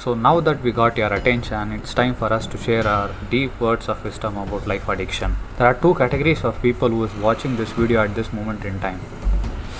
So now that we got your attention, it's time for us to share our deep words of wisdom about life addiction. There are two categories of people who is watching this video at this moment in time.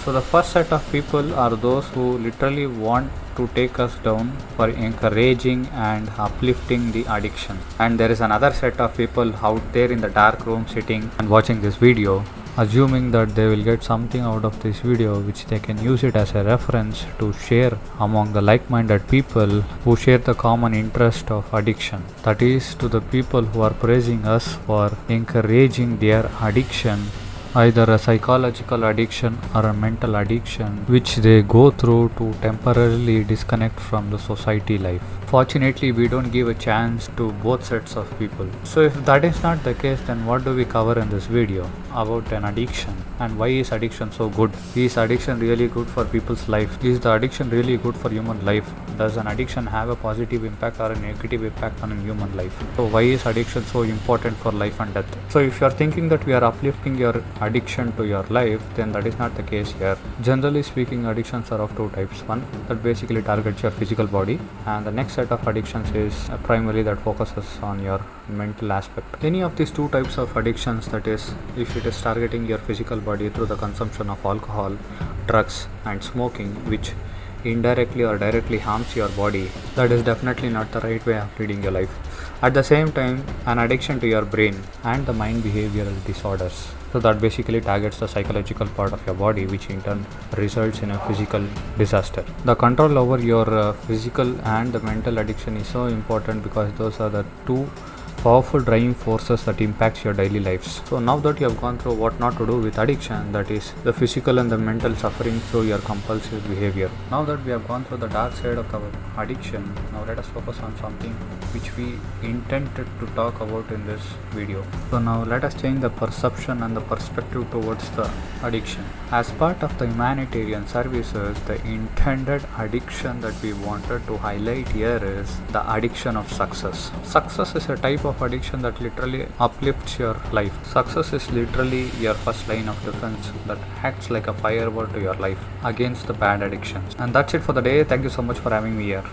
So the first set of people are those who literally want to take us down for encouraging and uplifting the addiction. And there is another set of people out there in the dark room sitting and watching this video, assuming that they will get something out of this video which they can use it as a reference to share among the like-minded people who share the common interest of addiction. That is, to the people who are praising us for encouraging their addiction, either a psychological addiction or a mental addiction which they go through to temporarily disconnect from the society life. Fortunately, we don't give a chance to both sets of people. So if that is not the case, then what do we cover in this video about an addiction, and why is addiction so good? Is addiction really good for people's life? Is the addiction really good for human life? Does an addiction have a positive impact or a negative impact on a human life? So why is addiction so important for life and death? So if you are thinking that we are uplifting your addiction to your life, then that is not the case here. Generally speaking, addictions are of two types. One that basically targets your physical body, and the next set of addictions is primarily that focuses on your mental aspect. Any of these two types of addictions, that is, if it is targeting your physical body through the consumption of alcohol, drugs and smoking, which indirectly or directly harms your body, that is definitely not the right way of leading your life. At the same time, an addiction to your brain and the mind behavioral disorders, so that basically targets the psychological part of your body, which in turn results in a physical disaster. The control over your physical and the mental addiction is so important because those are the two powerful driving forces that impacts your daily lives. So now that you have gone through what not to do with addiction, that is the physical and the mental suffering through your compulsive behavior. Now that we have gone through the dark side of our addiction, now let us focus on something which we intended to talk about in this video. So now let us change the perception and the perspective towards the addiction. As part of the humanitarian services, the intended addiction that we wanted to highlight here is the addiction of success. Success is a type of addiction that literally uplifts your life. Success is literally your first line of defense that acts like a firewall to your life against the bad addictions. And that's it for the day. Thank you so much for having me here.